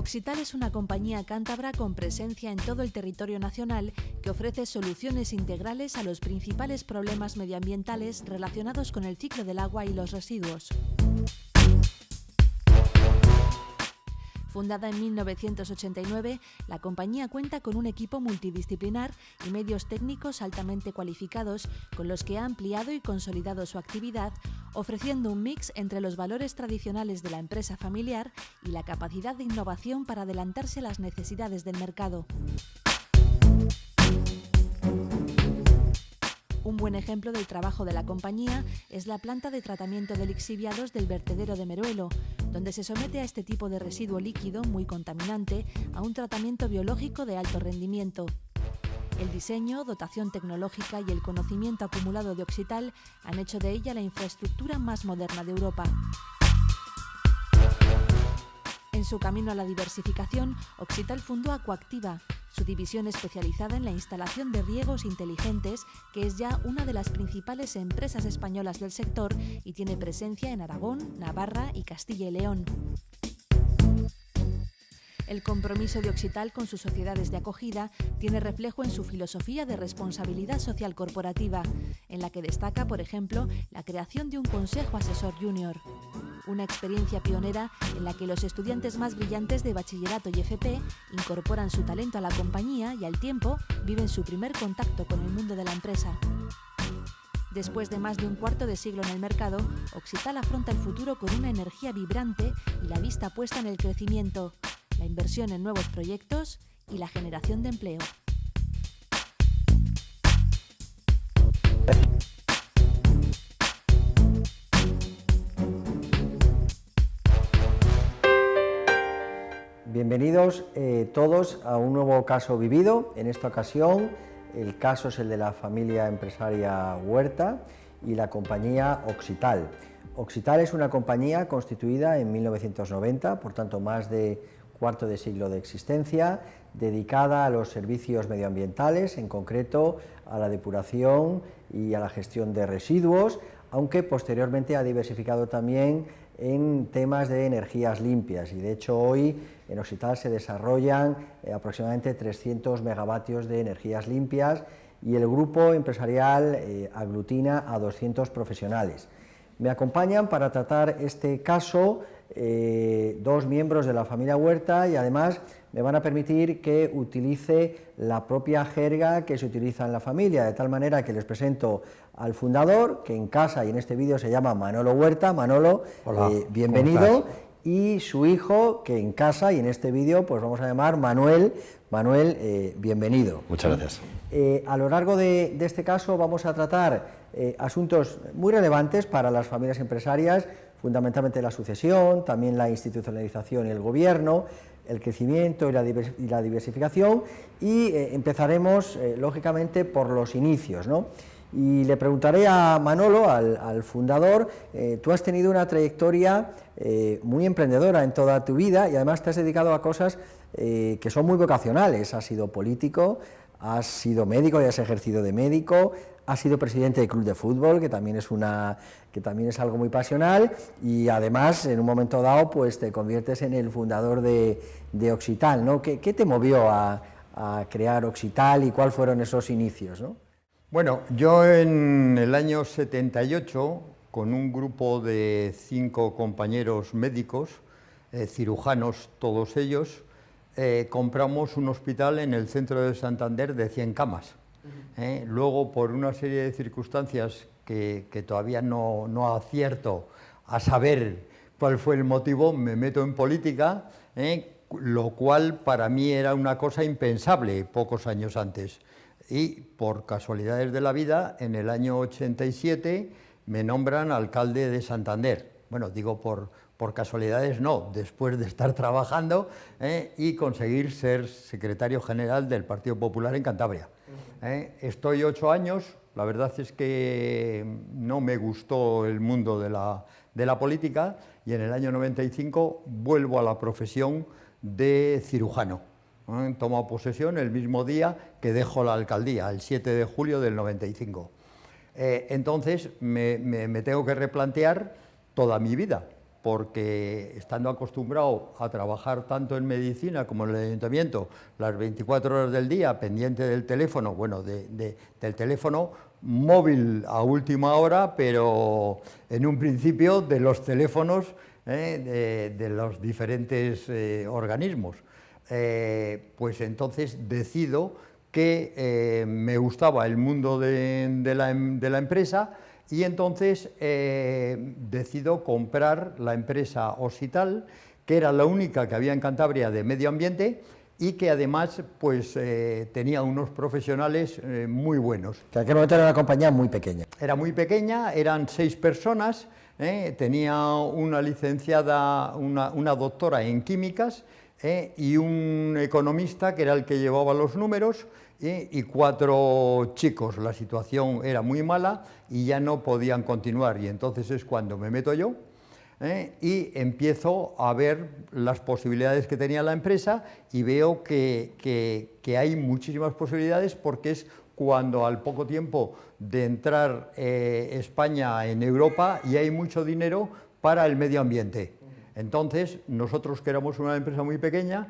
Oxital es una compañía cántabra con presencia en todo el territorio nacional que ofrece soluciones integrales a los principales problemas medioambientales relacionados con el ciclo del agua y los residuos. Fundada en 1989, la compañía cuenta con un equipo multidisciplinar y medios técnicos altamente cualificados con los que ha ampliado y consolidado su actividad, ofreciendo un mix entre los valores tradicionales de la empresa familiar y la capacidad de innovación para adelantarse a las necesidades del mercado. Un buen ejemplo del trabajo de la compañía es la planta de tratamiento de lixiviados del vertedero de Meruelo, donde se somete a este tipo de residuo líquido muy contaminante a un tratamiento biológico de alto rendimiento. El diseño, dotación tecnológica y el conocimiento acumulado de Oxital han hecho de ella la infraestructura más moderna de Europa. En su camino a la diversificación, Oxital fundó Aquactiva, su división especializada en la instalación de riegos inteligentes, que es ya una de las principales empresas españolas del sector y tiene presencia en Aragón, Navarra y Castilla y León. El compromiso de Oxital con sus sociedades de acogida tiene reflejo en su filosofía de responsabilidad social corporativa, en la que destaca, por ejemplo, la creación de un Consejo Asesor Júnior. Una experiencia pionera en la que los estudiantes más brillantes de bachillerato y FP incorporan su talento a la compañía y al tiempo viven su primer contacto con el mundo de la empresa. Después de más de un cuarto de siglo en el mercado, Oxital afronta el futuro con una energía vibrante y la vista puesta en el crecimiento, la inversión en nuevos proyectos y la generación de empleo. Bienvenidos todos a un nuevo caso vivido. En esta ocasión el caso es el de la familia empresaria Huerta y la compañía Oxital. Oxital es una compañía constituida en 1990, por tanto más de cuarto de siglo de existencia, dedicada a los servicios medioambientales, en concreto a la depuración y a la gestión de residuos, aunque posteriormente ha diversificado también en temas de energías limpias, y de hecho hoy en Oxital se desarrollan aproximadamente 300 megavatios de energías limpias y el grupo empresarial aglutina a 200 profesionales. Me acompañan para tratar este caso dos miembros de la familia Huerta y además me van a permitir que utilice la propia jerga que se utiliza en la familia, de tal manera que les presento al fundador, que en casa y en este vídeo se llama Manolo Huerta. Manolo, hola, bienvenido. Y su hijo, que en casa y en este vídeo pues vamos a llamar Manuel. Manuel, bienvenido. Muchas gracias. A lo largo de este caso vamos a tratar asuntos muy relevantes para las familias empresarias, fundamentalmente la sucesión, también la institucionalización y el gobierno, el crecimiento y la diversificación, y empezaremos lógicamente por los inicios, ¿no? Y le preguntaré a Manolo, al fundador, tú has tenido una trayectoria muy emprendedora en toda tu vida y además te has dedicado a cosas que son muy vocacionales. Has sido político, has sido médico y has ejercido de médico, has sido presidente del club de fútbol, que también es algo muy pasional, y además en un momento dado pues te conviertes en el fundador de Oxital, ¿no? ¿Qué te movió a crear Oxital y cuáles fueron esos inicios, ¿no? Bueno, yo en el año 78, con un grupo de 5 compañeros médicos, cirujanos todos ellos, compramos un hospital en el centro de Santander de 100 camas. Luego, por una serie de circunstancias que todavía no acierto a saber cuál fue el motivo, me meto en política, lo cual para mí era una cosa impensable pocos años antes. Y por casualidades de la vida, en el año 87 me nombran alcalde de Santander. Bueno, digo por casualidades no, después de estar trabajando y conseguir ser secretario general del Partido Popular en Cantabria. Estoy 8 años, la verdad es que no me gustó el mundo de la política y en el año 95 vuelvo a la profesión de cirujano. Tomo posesión el mismo día que dejo la alcaldía, el 7 de julio del 95. Entonces me tengo que replantear toda mi vida, porque estando acostumbrado a trabajar tanto en medicina como en el ayuntamiento, las 24 horas del día, pendiente del teléfono, bueno, del teléfono móvil a última hora, pero en un principio de los teléfonos de los diferentes organismos. Pues entonces decido que me gustaba el mundo de la empresa, y entonces decido comprar la empresa Oxital, que era la única que había en Cantabria de medio ambiente y que además pues, tenía unos profesionales muy buenos. Que en aquel momento era una compañía muy pequeña. Era muy pequeña, eran 6 personas, tenía una licenciada, una doctora en químicas y un economista que era el que llevaba los números, y 4 chicos. La situación era muy mala y ya no podían continuar, y entonces es cuando me meto yo y empiezo a ver las posibilidades que tenía la empresa, y veo que hay muchísimas posibilidades, porque es cuando al poco tiempo de entrar España en Europa, y hay mucho dinero para el medio ambiente. Entonces, nosotros, que éramos una empresa muy pequeña,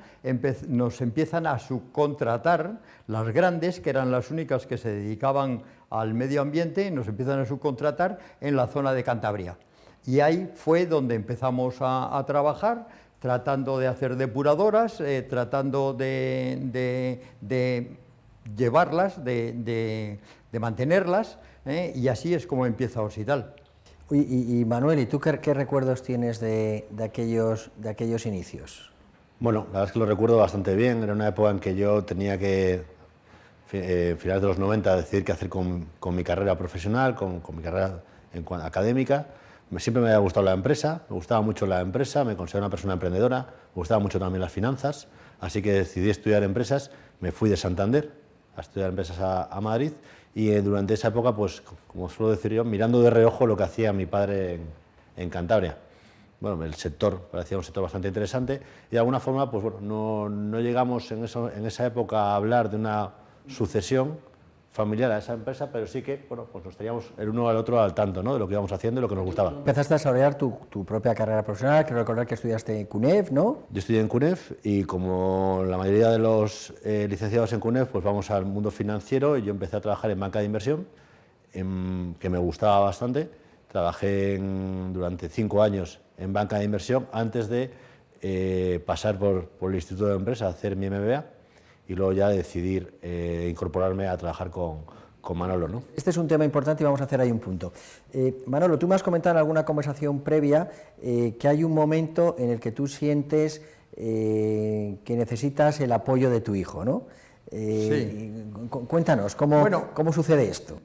nos empiezan a subcontratar las grandes, que eran las únicas que se dedicaban al medio ambiente, nos empiezan a subcontratar en la zona de Cantabria. Y ahí fue donde empezamos a trabajar, tratando de hacer depuradoras, tratando de llevarlas, de mantenerlas, y así es como empieza Oxital. Y Manuel, ¿y tú qué recuerdos tienes de aquellos inicios? Bueno, la verdad es que lo recuerdo bastante bien. Era una época en que yo tenía que, finales de los 90, decidir qué hacer con mi carrera profesional, con mi carrera académica. Siempre me había gustado la empresa, me gustaba mucho la empresa, me considero una persona emprendedora, me gustaban mucho también las finanzas, así que decidí estudiar empresas. Me fui de Santander a estudiar empresas a Madrid, y durante esa época, pues, como suelo decir yo, mirando de reojo lo que hacía mi padre en Cantabria. Bueno, el sector parecía un sector bastante interesante, y de alguna forma, pues bueno, no llegamos en esa época a hablar de una sucesión familiar a esa empresa, pero sí que, bueno, pues nos teníamos el uno al otro al tanto, ¿no?, de lo que íbamos haciendo y lo que nos gustaba. Empezaste a desarrollar tu propia carrera profesional. Quiero recordar que estudiaste en CUNEF, ¿no? Yo estudié en CUNEF, y como la mayoría de los licenciados en CUNEF, pues vamos al mundo financiero, y yo empecé a trabajar en banca de inversión, que me gustaba bastante. Trabajé durante 5 años en banca de inversión antes de pasar por el Instituto de Empresa a hacer mi MBA, y luego ya decidir incorporarme a trabajar con Manolo, ¿no? Este es un tema importante y vamos a hacer ahí un punto. Manolo, tú me has comentado en alguna conversación previa que hay un momento en el que tú sientes que necesitas el apoyo de tu hijo, ¿no? Sí. Cuéntanos, ¿cómo sucede esto?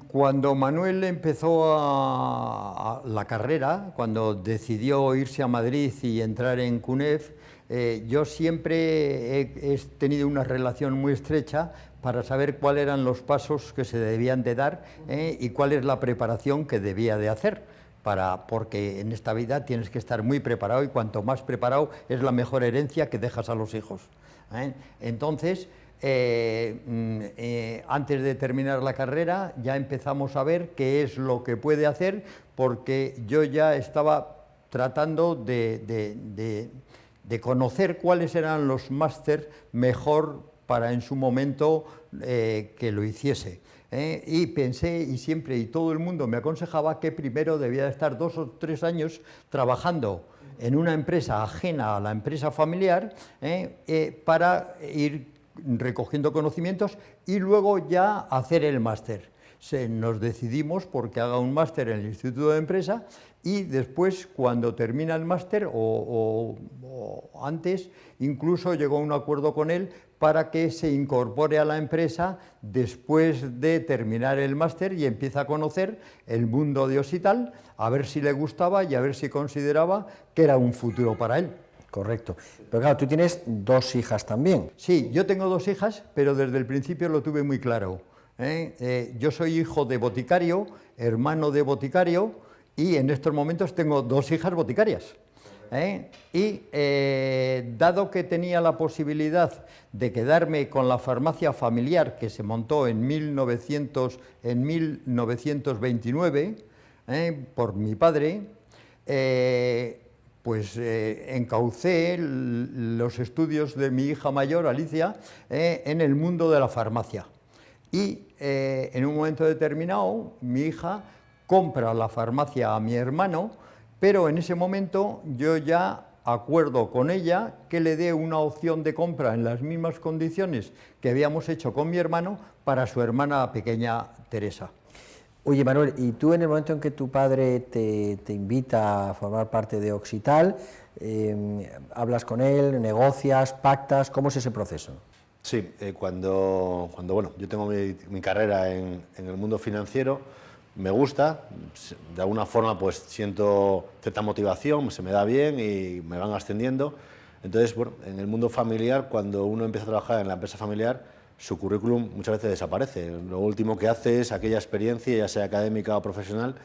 Cuando Manuel empezó la carrera, cuando decidió irse a Madrid y entrar en CUNEF, yo siempre he tenido una relación muy estrecha para saber cuáles eran los pasos que se debían de dar y cuál es la preparación que debía de hacer, porque en esta vida tienes que estar muy preparado, y cuanto más preparado es la mejor herencia que dejas a los hijos. Entonces, antes de terminar la carrera ya empezamos a ver qué es lo que puede hacer, porque yo ya estaba tratando de conocer cuáles eran los máster mejor para en su momento que lo hiciese. Y pensé, y siempre, y todo el mundo me aconsejaba que primero debía estar 2 o 3 años trabajando en una empresa ajena a la empresa familiar para ir recogiendo conocimientos y luego ya hacer el máster. Nos decidimos porque haga un máster en el Instituto de Empresa, y después, cuando termina el máster o antes, incluso llegó a un acuerdo con él para que se incorpore a la empresa después de terminar el máster y empiece a conocer el mundo de Oxital, a ver si le gustaba y a ver si consideraba que era un futuro para él. Correcto. Pero claro, tú tienes 2 hijas también. Sí, yo tengo 2 hijas, pero desde el principio lo tuve muy claro. Yo soy hijo de boticario, hermano de boticario, y en estos momentos tengo 2 hijas boticarias. Y dado que tenía la posibilidad de quedarme con la farmacia familiar que se montó en 1929 por mi padre, encaucé los estudios de mi hija mayor, Alicia, en el mundo de la farmacia. Y en un momento determinado, mi hija compra la farmacia a mi hermano, pero en ese momento yo ya acuerdo con ella que le dé una opción de compra en las mismas condiciones que habíamos hecho con mi hermano para su hermana pequeña Teresa. Oye, Manuel, y tú en el momento en que tu padre te invita a formar parte de Oxital, hablas con él, negocias, pactas, ¿cómo es ese proceso? Sí, cuando bueno, yo tengo mi carrera en el mundo financiero, me gusta, de alguna forma pues siento cierta motivación, se me da bien y me van ascendiendo. Entonces, bueno, en el mundo familiar, cuando uno empieza a trabajar en la empresa familiar, su currículum muchas veces desaparece. Lo último que hace es aquella experiencia, ya sea académica o profesional,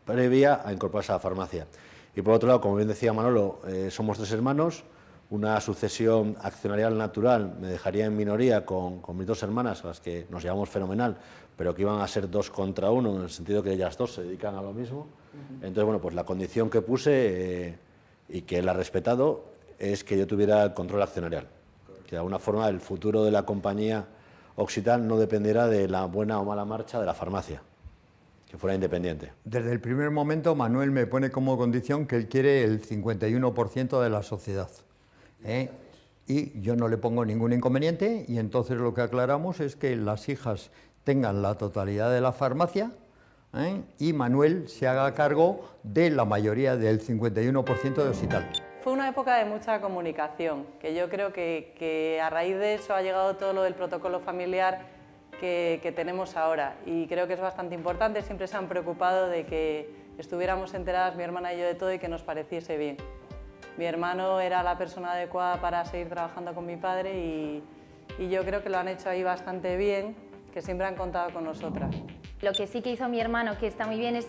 previa a incorporarse a la farmacia. Y por otro lado, como bien decía Manolo, somos 3 hermanos, una sucesión accionarial natural me dejaría en minoría con mis 2 hermanas, a las que nos llevamos fenomenal, pero que iban a ser 2 contra 1, en el sentido que ellas 2 se dedican a lo mismo. Entonces, bueno, pues la condición que puse, y que él ha respetado, es que yo tuviera el control accionarial. Que de alguna forma el futuro de la compañía Oxital no dependiera de la buena o mala marcha de la farmacia, que fuera independiente. Desde el primer momento, Manuel me pone como condición que él quiere el 51% de la sociedad. Y yo no le pongo ningún inconveniente, y entonces lo que aclaramos es que las hijas tengan la totalidad de la farmacia, y Manuel se haga cargo de la mayoría del 51% de Oxital. Fue una época de mucha comunicación, que yo creo que a raíz de eso ha llegado todo lo del protocolo familiar que tenemos ahora, y creo que es bastante importante. Siempre se han preocupado de que estuviéramos enteradas mi hermana y yo de todo y que nos pareciese bien. Mi hermano era la persona adecuada para seguir trabajando con mi padre y yo creo que lo han hecho ahí bastante bien, que siempre han contado con nosotras. Lo que sí que hizo mi hermano, que está muy bien, es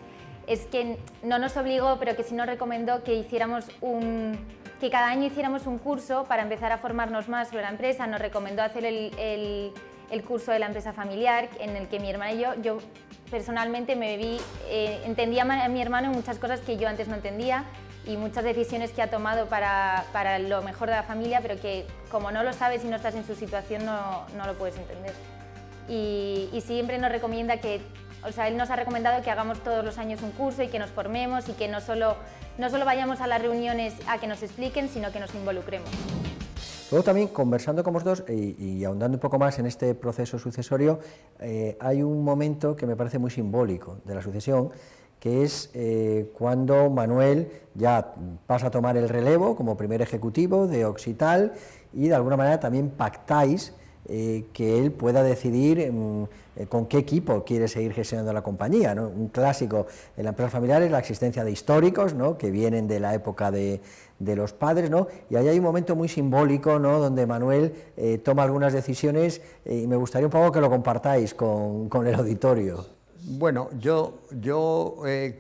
que no nos obligó, pero que sí nos recomendó que que cada año hiciéramos un curso para empezar a formarnos más sobre la empresa. Nos recomendó hacer el curso de la empresa familiar, en el que mi hermana y yo personalmente entendía a mi hermano en muchas cosas que yo antes no entendía, y muchas decisiones que ha tomado para lo mejor de la familia, pero que como no lo sabes y no estás en su situación no lo puedes entender. Y siempre nos recomienda él nos ha recomendado que hagamos todos los años un curso y que nos formemos, y que no solo vayamos a las reuniones a que nos expliquen, sino que nos involucremos. Luego también, conversando con vosotros y ahondando un poco más en este proceso sucesorio, hay un momento que me parece muy simbólico de la sucesión, que es cuando Manuel ya pasa a tomar el relevo como primer ejecutivo de Oxital, y de alguna manera también pactáis que él pueda decidir con qué equipo quiere seguir gestionando la compañía, ¿no? Un clásico en la empresa familiar es la existencia de históricos, ¿no?, que vienen de la época de los padres, ¿no? Y ahí hay un momento muy simbólico, ¿no?, donde Manuel toma algunas decisiones, y me gustaría un poco que lo compartáis con el auditorio. Bueno, yo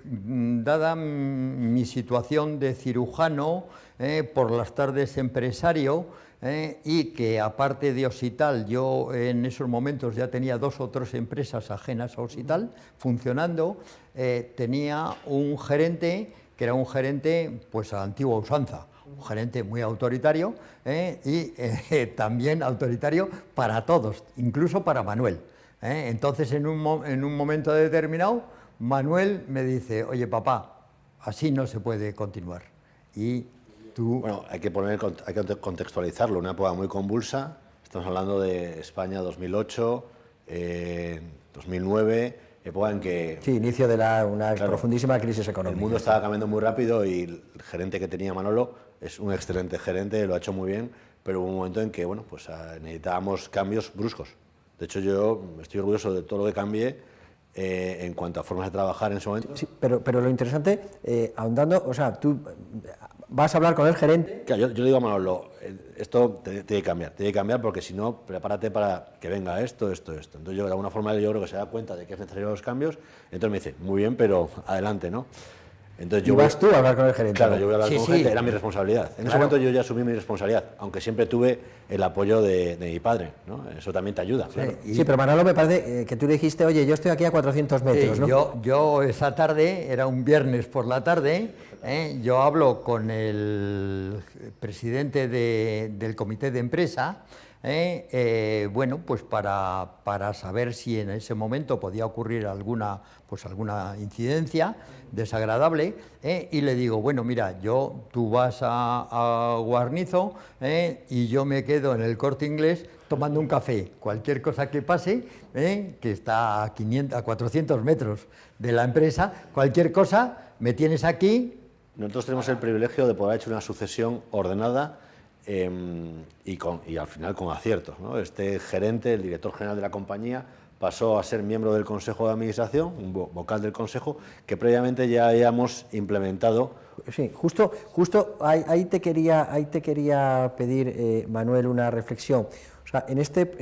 dada mi situación de cirujano, por las tardes empresario, y que aparte de Oxital, yo en esos momentos ya tenía 2 o 3 empresas ajenas a Oxital funcionando, tenía un gerente que era un gerente pues a la antigua usanza, un gerente muy autoritario, y también autoritario para todos, incluso para Manuel. Entonces, en un momento determinado, Manuel me dice: oye, papá, así no se puede continuar. Y tú... Bueno, hay que contextualizarlo, una época muy convulsa. Estamos hablando de España 2008, 2009, época en que... Sí, inicio de una profundísima crisis económica. El mundo estaba cambiando muy rápido, y el gerente que tenía Manolo es un excelente gerente, lo ha hecho muy bien, pero hubo un momento en que, bueno, pues necesitábamos cambios bruscos. De hecho, yo estoy orgulloso de todo lo que cambié en cuanto a formas de trabajar en ese momento. Sí, pero lo interesante, ahondando, o sea, tú vas a hablar con el gerente... Claro, yo le digo a Manolo, esto tiene que cambiar porque si no, prepárate para que venga esto. Entonces, yo de alguna forma yo creo que se da cuenta de que es necesario los cambios, entonces me dice, muy bien, pero adelante, ¿no? Entonces, y vas tú a hablar con el gerente. Claro, yo voy a hablar Sí, con el sí. gerente, era mi responsabilidad. En ese Claro. momento yo ya asumí mi responsabilidad, aunque siempre tuve el apoyo de mi padre, ¿no? Eso también te ayuda, claro. Sí, pero Manolo, me parece que tú le dijiste, oye, yo estoy aquí a 400 metros, Sí, ¿no? yo esa tarde, era un viernes por la tarde, yo hablo con el presidente del comité de empresa, bueno, pues para saber si en ese momento podía ocurrir alguna incidencia desagradable, y le digo, bueno, mira, tú vas a Guarnizo, y yo me quedo en el Corte Inglés tomando un café. Cualquier cosa que pase, que está a 400 metros de la empresa, cualquier cosa, me tienes aquí. Nosotros tenemos el privilegio de poder haber hecho una sucesión ordenada y al final con aciertos, ¿no? Este gerente, el director general de la compañía, pasó a ser miembro del Consejo de Administración, un vocal del Consejo, que previamente ya habíamos implementado. Sí, justo ahí te quería pedir, Manuel, una reflexión. O sea, en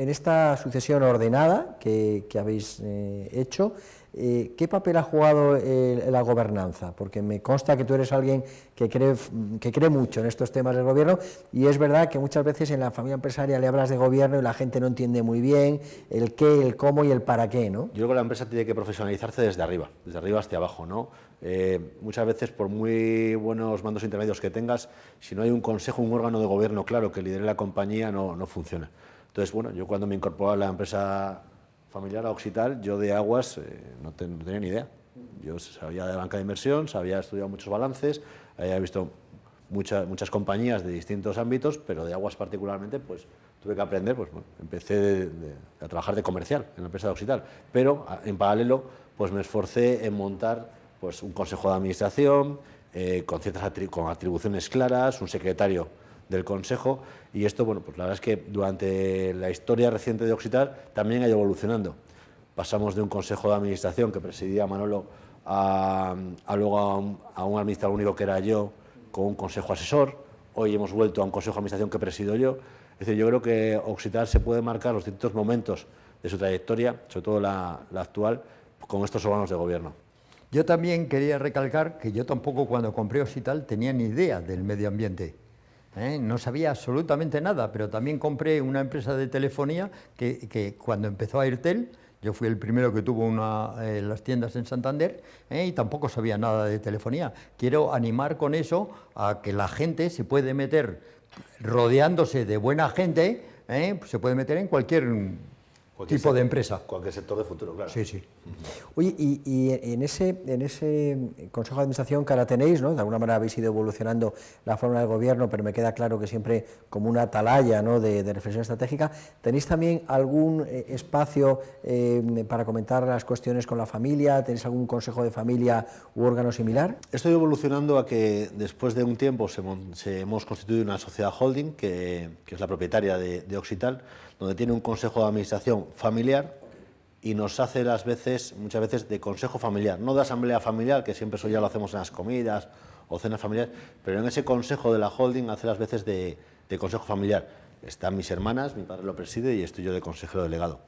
esta sucesión ordenada que habéis hecho, ¿qué papel ha jugado la gobernanza? Porque me consta que tú eres alguien que cree mucho en estos temas del gobierno, y es verdad que muchas veces en la familia empresaria le hablas de gobierno y la gente no entiende muy bien el qué, el cómo y el para qué, ¿no? Yo creo que la empresa tiene que profesionalizarse desde arriba hacia abajo, ¿no? Muchas veces, por muy buenos mandos intermedios que tengas, si no hay un consejo, un órgano de gobierno claro que lidere la compañía, no funciona. Entonces, bueno, yo cuando me incorporé a la empresa familiar, a Oxital, yo de aguas no tenía ni idea. Yo sabía de banca de inversión, había estudiado muchos balances, había visto muchas compañías de distintos ámbitos, pero de aguas particularmente, pues tuve que aprender, pues bueno, empecé a trabajar de comercial en la empresa de Oxital, pero en paralelo pues me esforcé en montar pues un consejo de administración con atribuciones claras, un secretario del Consejo, y esto, bueno, pues la verdad es que durante la historia reciente de Oxital también ha ido evolucionando. Pasamos de un Consejo de Administración que presidía Manolo luego a un administrador único que era yo, con un Consejo Asesor. Hoy hemos vuelto a un Consejo de Administración que presido yo. Es decir, yo creo que Oxital se puede marcar los distintos momentos de su trayectoria, sobre todo la actual, con estos órganos de gobierno. Yo también quería recalcar que yo tampoco, cuando compré Oxital, tenía ni idea del medio ambiente. No sabía absolutamente nada, pero también compré una empresa de telefonía que cuando empezó Airtel, yo fui el primero que tuvo las tiendas en Santander, y tampoco sabía nada de telefonía. Quiero animar con eso a que la gente se puede meter, rodeándose de buena gente, se puede meter en cualquier tipo de empresa. Cualquier sector de futuro, claro. Sí, sí. Oye, y en ese Consejo de Administración que ahora tenéis, ¿no? De alguna manera habéis ido evolucionando la forma del gobierno, pero me queda claro que siempre como una atalaya, ¿no? de reflexión estratégica. ¿Tenéis también algún espacio para comentar las cuestiones con la familia? ¿Tenéis algún consejo de familia u órgano similar? Estoy evolucionando a que después de un tiempo hemos constituido una sociedad holding, que es la propietaria de Oxital, donde tiene un consejo de administración familiar y nos hace muchas veces de consejo familiar, no de asamblea familiar, que siempre eso ya lo hacemos en las comidas o cenas familiares, pero en ese consejo de la holding hace las veces de consejo familiar. Están mis hermanas, mi padre lo preside y estoy yo de consejero delegado.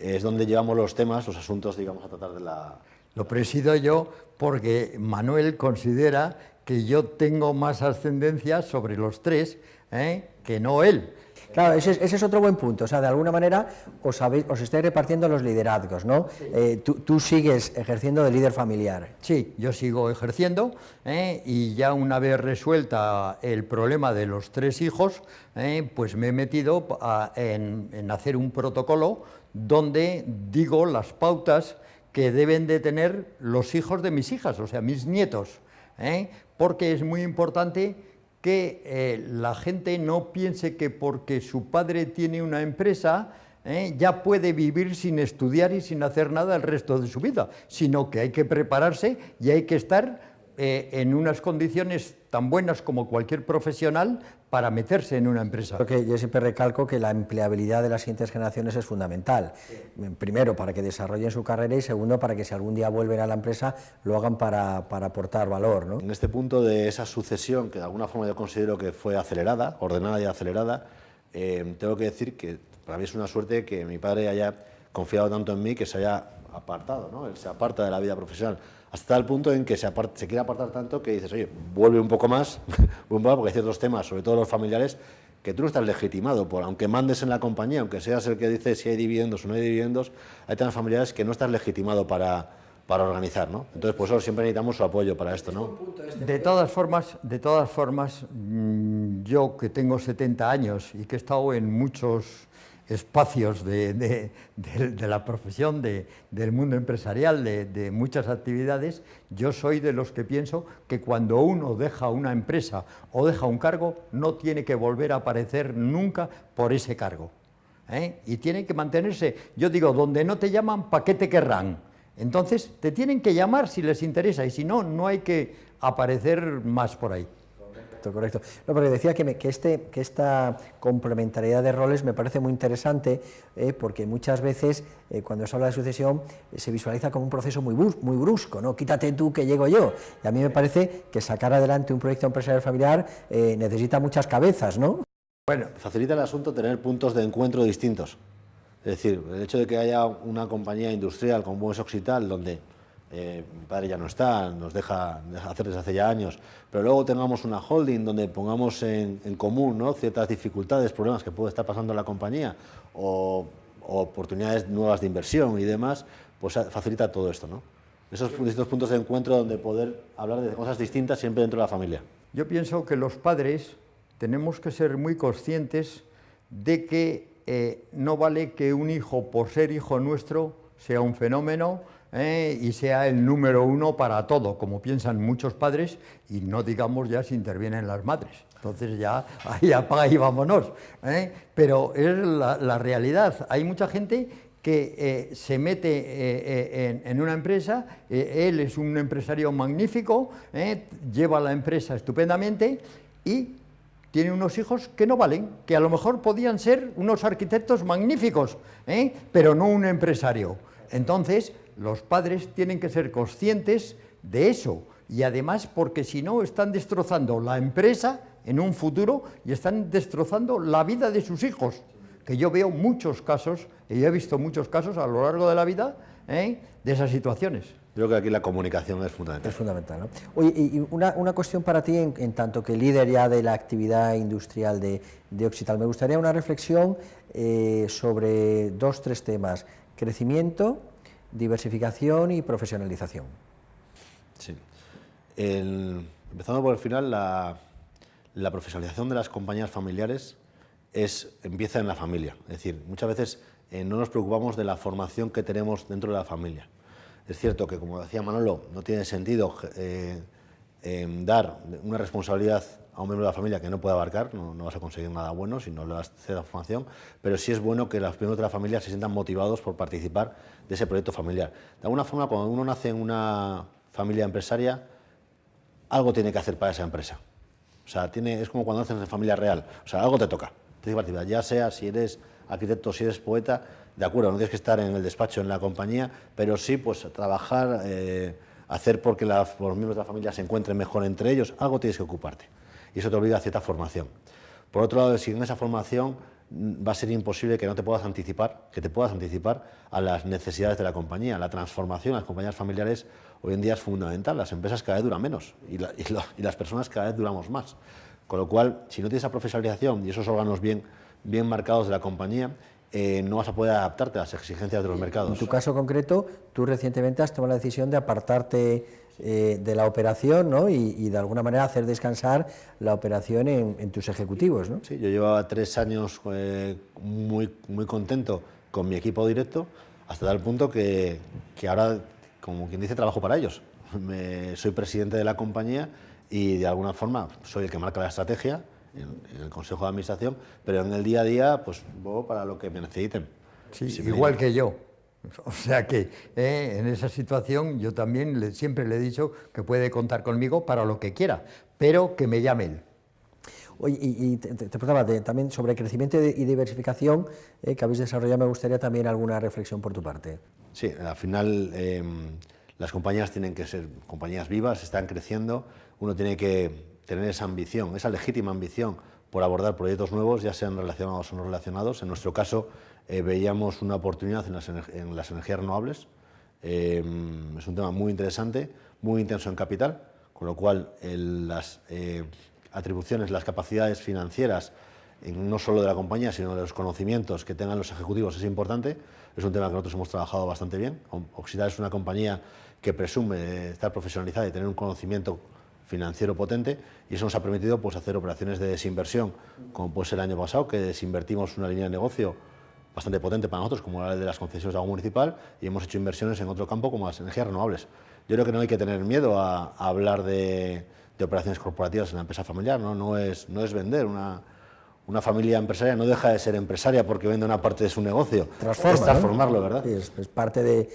Es donde llevamos los temas, los asuntos, digamos, a tratar de la... Lo presido yo porque Manuel considera que yo tengo más ascendencia sobre los tres que no él. Claro, ese es otro buen punto. O sea, de alguna manera os estáis repartiendo los liderazgos, ¿no? Sí. Tú sigues ejerciendo de líder familiar. Sí, yo sigo ejerciendo, y ya una vez resuelta el problema de los tres hijos, pues me he metido en hacer un protocolo donde digo las pautas que deben de tener los hijos de mis hijas, o sea, mis nietos, porque es muy importante que la gente no piense que porque su padre tiene una empresa ya puede vivir sin estudiar y sin hacer nada el resto de su vida, sino que hay que prepararse y hay que estar en unas condiciones tan buenas como cualquier profesional para meterse en una empresa. Porque yo siempre recalco que la empleabilidad de las siguientes generaciones es fundamental. Sí. Primero, para que desarrollen su carrera, y segundo, para que si algún día vuelven a la empresa lo hagan para aportar valor, ¿no? En este punto de esa sucesión, que de alguna forma yo considero que fue acelerada, ordenada y acelerada, tengo que decir que para mí es una suerte que mi padre haya confiado tanto en mí, que se haya apartado, ¿no? Él se aparta de la vida profesional hasta tal punto en que se quiere apartar tanto que dices, oye, vuelve un poco más, porque hay ciertos temas, sobre todo los familiares, que tú no estás legitimado, aunque mandes en la compañía, aunque seas el que dice si hay dividendos o no hay dividendos, hay temas familiares que no estás legitimado para organizar, ¿no? Entonces, pues eso siempre necesitamos su apoyo para esto, ¿no? De todas formas, yo que tengo 70 años y que he estado en muchos espacios de la profesión, del mundo empresarial, de muchas actividades, yo soy de los que pienso que cuando uno deja una empresa o deja un cargo, no tiene que volver a aparecer nunca por ese cargo, ¿eh? Y tiene que mantenerse, yo digo, donde no te llaman, ¿para qué te querrán? Entonces, te tienen que llamar si les interesa y si no, no hay que aparecer más por ahí. Correcto. No, porque decía que esta complementariedad de roles me parece muy interesante, porque muchas veces cuando se habla de sucesión se visualiza como un proceso muy brusco, ¿no? Quítate tú que llego yo. Y a mí me parece que sacar adelante un proyecto empresarial familiar necesita muchas cabezas, ¿no? Bueno, facilita el asunto tener puntos de encuentro distintos. Es decir, el hecho de que haya una compañía industrial como es Oxital, donde mi padre ya no está, nos deja hacer desde hace ya años, pero luego tengamos una holding donde pongamos en común, ¿no?, ciertas dificultades, problemas que puede estar pasando en la compañía o oportunidades nuevas de inversión y demás, pues facilita todo esto, ¿no? Esos distintos puntos de encuentro donde poder hablar de cosas distintas siempre dentro de la familia. Yo pienso que los padres tenemos que ser muy conscientes de que no vale que un hijo, por ser hijo nuestro, sea un fenómeno y sea el número uno para todo, como piensan muchos padres, y no digamos ya si intervienen las madres. Entonces ya ahí apaga y vámonos. Pero es la realidad. Hay mucha gente que se mete en una empresa, él es un empresario magnífico, lleva la empresa estupendamente y tiene unos hijos que no valen, que a lo mejor podían ser unos arquitectos magníficos, pero no un empresario. Entonces, los padres tienen que ser conscientes de eso, y además porque si no están destrozando la empresa en un futuro y están destrozando la vida de sus hijos, que yo veo muchos casos, y he visto muchos casos a lo largo de la vida, de esas situaciones. Creo que aquí la comunicación es fundamental. Es fundamental, ¿no? Oye, y una cuestión para ti, en tanto que líder ya de la actividad industrial de Oxital. Me gustaría una reflexión sobre 2-3 temas: crecimiento, diversificación y profesionalización. Sí. Empezando por el final, la profesionalización de las compañías familiares empieza en la familia. Es decir, muchas veces no nos preocupamos de la formación que tenemos dentro de la familia. Es cierto que, como decía Manolo, no tiene sentido dar una responsabilidad a un miembro de la familia que no puede abarcar, no vas a conseguir nada bueno si no le das la formación, pero sí es bueno que los miembros de la familia se sientan motivados por participar de ese proyecto familiar. De alguna forma, cuando uno nace en una familia empresaria, algo tiene que hacer para esa empresa. O sea, es como cuando naces en familia real, o sea, algo te toca. Tienes que participar, ya sea si eres arquitecto, si eres poeta, de acuerdo, no tienes que estar en el despacho, en la compañía, pero sí, pues trabajar, hacer porque los miembros de la familia se encuentren mejor entre ellos, algo tienes que ocuparte. Y eso te obliga a cierta formación. Por otro lado, si en esa formación va a ser imposible que te puedas anticipar a las necesidades de la compañía. La transformación en las compañías familiares hoy en día es fundamental. Las empresas cada vez duran menos y las personas cada vez duramos más. Con lo cual, si no tienes esa profesionalización y esos órganos bien marcados de la compañía, no vas a poder adaptarte a las exigencias de los mercados. En tu caso concreto, tú recientemente has tomado la decisión de apartarte de la operación, ¿no? y de alguna manera hacer descansar la operación en tus ejecutivos, ¿no? Sí, yo llevaba 3 años muy contento con mi equipo directo, hasta tal punto que ahora, como quien dice, trabajo para ellos. Soy presidente de la compañía y de alguna forma soy el que marca la estrategia en el Consejo de Administración, pero en el día a día, pues voy para lo que me necesiten. Sí, igual que yo. O sea que en esa situación yo también siempre le he dicho que puede contar conmigo para lo que quiera, pero que me llame él. Oye, y te preguntaba también sobre crecimiento y diversificación que habéis desarrollado. Me gustaría también alguna reflexión por tu parte. Sí, al final las compañías tienen que ser compañías vivas, están creciendo, uno tiene que tener esa ambición, esa legítima ambición por abordar proyectos nuevos, ya sean relacionados o no relacionados. En nuestro caso veíamos una oportunidad en las energías renovables, Es un tema muy interesante, muy intenso en capital, con lo cual las atribuciones, las capacidades financieras, no solo de la compañía, sino de los conocimientos que tengan los ejecutivos es importante. Es un tema que nosotros hemos trabajado bastante bien. Occital es una compañía que presume de estar profesionalizada y tener un conocimiento financiero potente, y eso nos ha permitido pues, hacer operaciones de desinversión, como puede ser el año pasado, que desinvertimos una línea de negocio bastante potente para nosotros, como la de las concesiones de agua municipal, y hemos hecho inversiones en otro campo como las energías renovables. Yo creo que no hay que tener miedo a hablar de operaciones corporativas en la empresa familiar, no es vender. Una familia empresaria no deja de ser empresaria porque vende una parte de su negocio. Es transformarlo, ¿verdad? Sí, es parte de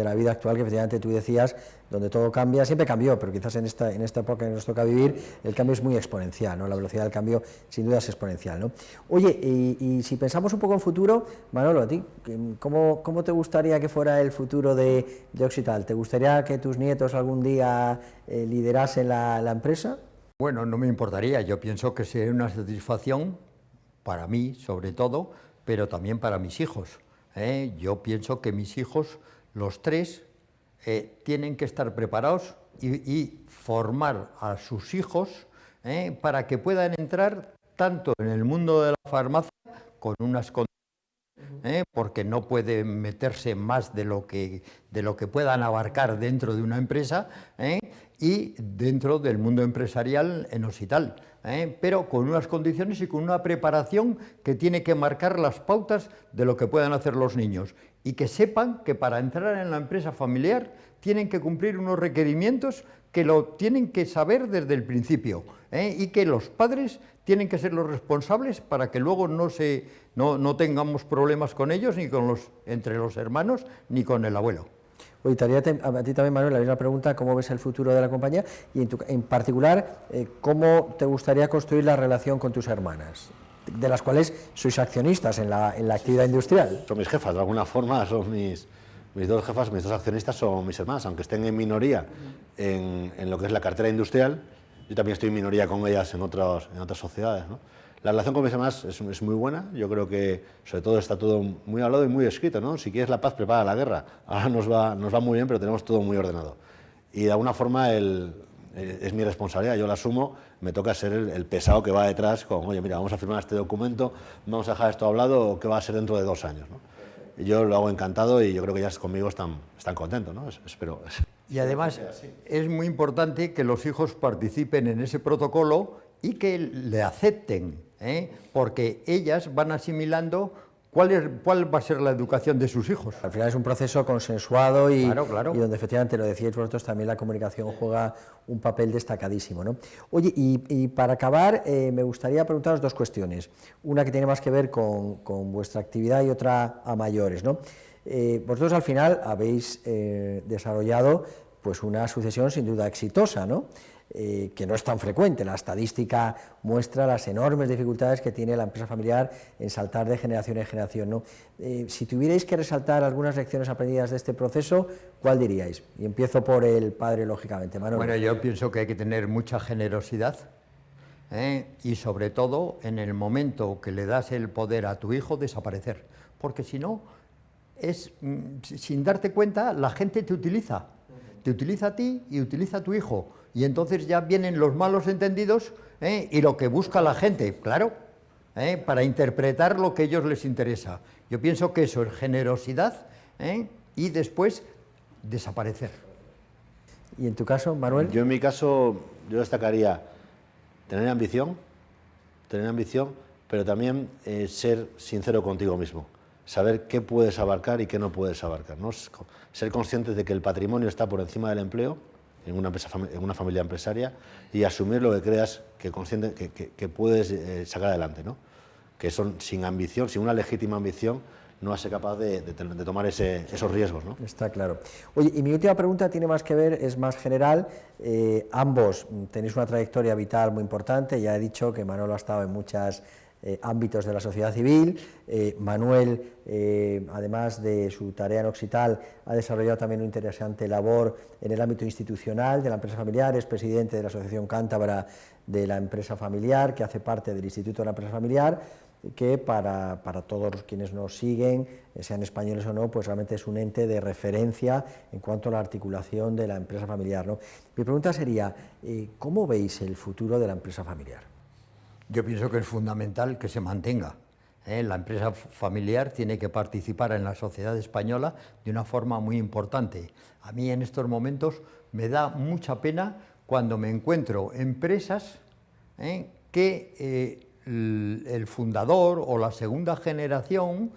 la vida actual que efectivamente tú decías, donde todo cambia, siempre cambió, pero quizás en esta época que nos toca vivir, el cambio es muy exponencial, ¿no? La velocidad del cambio sin duda es exponencial, ¿no? Oye, y si pensamos un poco en futuro, Manolo, ¿a ti cómo te gustaría que fuera el futuro de Occital? ¿Te gustaría que tus nietos algún día liderasen la empresa? Bueno, no me importaría, yo pienso que sería una satisfacción para mí, sobre todo, pero también para mis hijos. Yo pienso que mis hijos, los tres, tienen que estar preparados y formar a sus hijos para que puedan entrar tanto en el mundo de la farmacia con unas condiciones, porque no pueden meterse más de lo que puedan abarcar dentro de una empresa, y dentro del mundo empresarial en Occital, pero con unas condiciones y con una preparación que tiene que marcar las pautas de lo que puedan hacer los niños, y que sepan que para entrar en la empresa familiar tienen que cumplir unos requerimientos que lo tienen que saber desde el principio, y que los padres tienen que ser los responsables para que luego no tengamos problemas con ellos, ni entre los hermanos, ni con el abuelo. Oye, a ti también, Manuel, la misma pregunta: ¿cómo ves el futuro de la compañía? Y en particular, ¿cómo te gustaría construir la relación con tus hermanas, de las cuales sois accionistas en la actividad industrial? Son mis jefas, de alguna forma, son mis dos jefas, mis dos accionistas son mis hermanas, aunque estén en minoría en lo que es la cartera industrial. Yo también estoy en minoría con ellas en otras sociedades, ¿no? La relación con mis hermanas es muy buena. Yo creo que, sobre todo, está todo muy hablado y muy escrito, ¿no? Si quieres la paz, prepara la guerra. Ahora nos va muy bien, pero tenemos todo muy ordenado. Y de alguna forma es mi responsabilidad, yo la asumo, me toca ser el pesado que va detrás con, oye, mira, vamos a firmar este documento, vamos a dejar esto hablado, ¿qué va a ser dentro de 2 años? ¿no? Y yo lo hago encantado, y yo creo que ya conmigo están contentos, ¿no? Espero. Y además es muy importante que los hijos participen en ese protocolo y que le acepten, porque ellas van asimilando cuál va a ser la educación de sus hijos. Al final es un proceso consensuado y, claro. y donde efectivamente, lo decíais vosotros, también la comunicación juega un papel destacadísimo, ¿no? Oye, y para acabar, me gustaría preguntaros 2 cuestiones. Una que tiene más que ver con vuestra actividad y otra a mayores, ¿no? Vosotros al final habéis desarrollado pues una sucesión sin duda exitosa, ¿no? Que no es tan frecuente. La estadística muestra las enormes dificultades que tiene la empresa familiar en saltar de generación en generación, ¿no? Si tuvierais que resaltar algunas lecciones aprendidas de este proceso, ¿cuál diríais? Y empiezo por el padre, lógicamente. Manuel. Bueno, yo pienso que hay que tener mucha generosidad, y sobre todo en el momento que le das el poder a tu hijo, desaparecer, porque si no, sin darte cuenta, la gente te utiliza a ti y utiliza a tu hijo, y entonces ya vienen los malos entendidos, y lo que busca la gente, claro, para interpretar lo que a ellos les interesa. Yo pienso que eso es generosidad, y después desaparecer. ¿Y en tu caso, Manuel? Yo en mi caso, yo destacaría tener ambición, pero también ser sincero contigo mismo. Saber qué puedes abarcar y qué no puedes abarcar, ¿no? Ser consciente de que el patrimonio está por encima del empleo en una familia empresaria, y asumir lo que creas que puedes sacar adelante, ¿no? Que sin ambición, sin una legítima ambición, no vas a ser capaz de tomar esos riesgos, ¿no? Está claro. Oye, y mi última pregunta tiene más que ver, es más general. Ambos tenéis una trayectoria vital muy importante. Ya he dicho que Manolo ha estado en muchos ámbitos de la sociedad civil. Manuel, además de su tarea en Occital, ha desarrollado también una interesante labor en el ámbito institucional de la empresa familiar. Es presidente de la Asociación Cántabra de la Empresa Familiar, que hace parte del Instituto de la Empresa Familiar. que para todos quienes nos siguen, sean españoles o no, pues realmente es un ente de referencia en cuanto a la articulación de la empresa familiar, ¿no? Mi pregunta sería, ¿cómo veis el futuro de la empresa familiar? Yo pienso que es fundamental que se mantenga. La empresa familiar tiene que participar en la sociedad española de una forma muy importante. A mí en estos momentos me da mucha pena cuando me encuentro empresas que el fundador o la segunda generación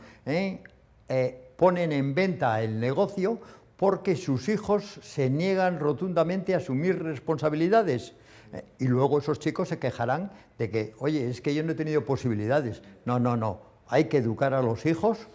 ponen en venta el negocio porque sus hijos se niegan rotundamente a asumir responsabilidades. Y luego esos chicos se quejarán de que, oye, es que yo no he tenido posibilidades. No, no, no. Hay que educar a los hijos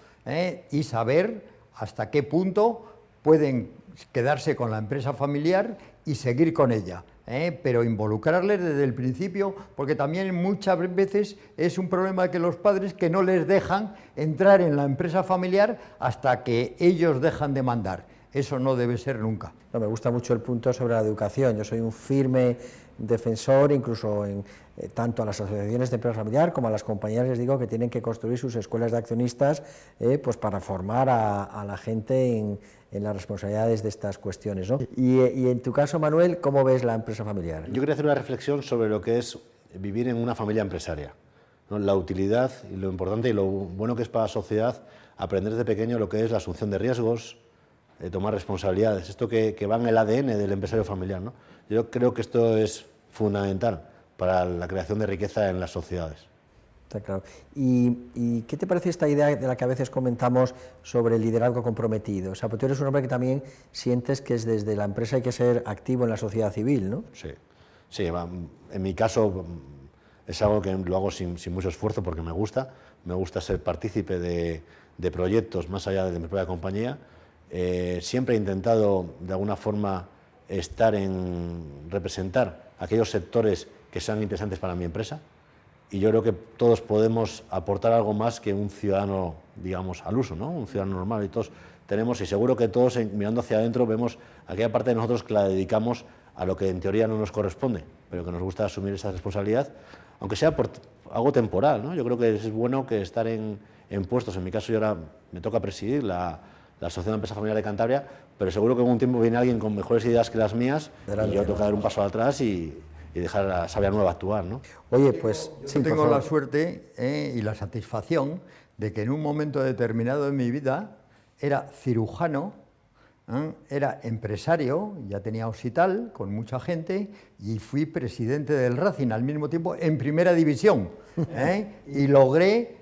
y saber hasta qué punto pueden quedarse con la empresa familiar y seguir con ella. Pero involucrarles desde el principio, porque también muchas veces es un problema que los padres que no les dejan entrar en la empresa familiar hasta que ellos dejan de mandar. Eso no debe ser nunca. No, me gusta mucho el punto sobre la educación. Yo soy un firme defensor, incluso en tanto a las asociaciones de empresa familiar como a las compañías les digo que tienen que construir sus escuelas de accionistas pues para formar a la gente en las responsabilidades de estas cuestiones, ¿no? Y en tu caso, Manuel, ¿cómo ves la empresa familiar? Yo quería hacer una reflexión sobre lo que es vivir en una familia empresaria, ¿no? La utilidad y lo importante y lo bueno que es para la sociedad aprender desde pequeño lo que es la asunción de riesgos, tomar responsabilidades, esto que va en el ADN del empresario familiar, ¿no? Yo creo que esto es fundamental para la creación de riqueza en las sociedades. Está claro. ¿Y qué te parece esta idea de la que a veces comentamos sobre el liderazgo comprometido? O sea, porque tú eres un hombre que también sientes que es desde la empresa hay que ser activo en la sociedad civil, ¿no? Sí, sí, en mi caso es algo que lo hago sin mucho esfuerzo porque me gusta ser partícipe de proyectos más allá de mi propia compañía. Siempre he intentado de alguna forma representar aquellos sectores que sean interesantes para mi empresa y yo creo que todos podemos aportar algo más que un ciudadano, digamos, al uso, ¿no? Un ciudadano normal y todos tenemos, y seguro que todos mirando hacia adentro vemos aquella parte de nosotros que la dedicamos a lo que en teoría no nos corresponde, pero que nos gusta asumir esa responsabilidad, aunque sea por algo temporal, ¿no? Yo creo que es bueno que estar en puestos, en mi caso yo ahora me toca presidir la Asociación de Empresa Familiar de Cantabria, pero seguro que en un tiempo viene alguien con mejores ideas que las mías y yo tengo que dar un paso atrás y dejar a la savia nueva actuar, ¿no? Oye, pues yo tengo la suerte y la satisfacción de que en un momento determinado de mi vida era cirujano, era empresario, ya tenía hospital con mucha gente y fui presidente del Racing al mismo tiempo en primera división y logré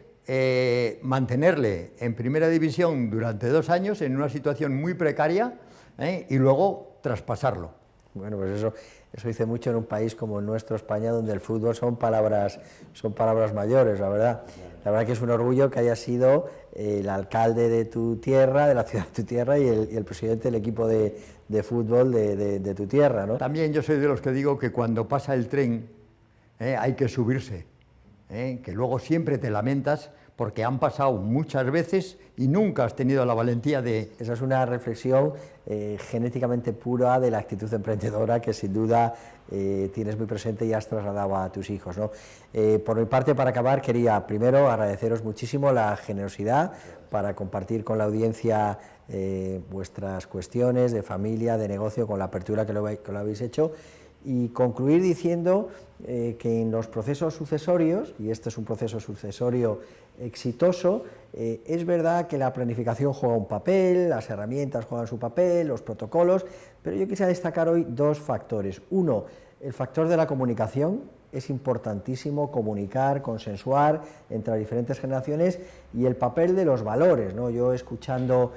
mantenerle en primera división durante 2 años en una situación muy precaria y luego traspasarlo. Bueno, pues eso dice mucho en un país como el nuestro, España, donde el fútbol son palabras mayores, la verdad. La verdad que es un orgullo que haya sido el alcalde de tu tierra, de la ciudad de tu tierra, y el presidente del equipo de fútbol de tu tierra, ¿no? También yo soy de los que digo que cuando pasa el tren hay que subirse, que luego siempre te lamentas porque han pasado muchas veces y nunca has tenido la valentía de... Esa es una reflexión genéticamente pura de la actitud emprendedora que sin duda tienes muy presente y has trasladado a tus hijos, ¿no? Por mi parte, para acabar, quería primero agradeceros muchísimo la generosidad para compartir con la audiencia vuestras cuestiones de familia, de negocio, con la apertura que lo habéis hecho, y concluir diciendo que en los procesos sucesorios, y este es un proceso sucesorio exitoso, es verdad que la planificación juega un papel, las herramientas juegan su papel, los protocolos, pero yo quisiera destacar hoy 2 factores. Uno, el factor de la comunicación. Es importantísimo comunicar, consensuar entre las diferentes generaciones, y el papel de los valores, ¿no? Yo escuchando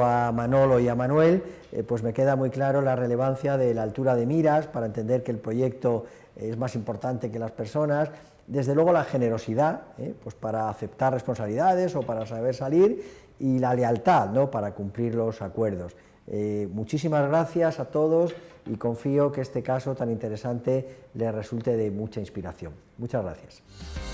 a Manolo y a Manuel, pues me queda muy claro la relevancia de la altura de miras para entender que el proyecto es más importante que las personas. Desde luego la generosidad, pues para aceptar responsabilidades o para saber salir, y la lealtad, ¿no? Para cumplir los acuerdos. Muchísimas gracias a todos y confío que este caso tan interesante les resulte de mucha inspiración. Muchas gracias.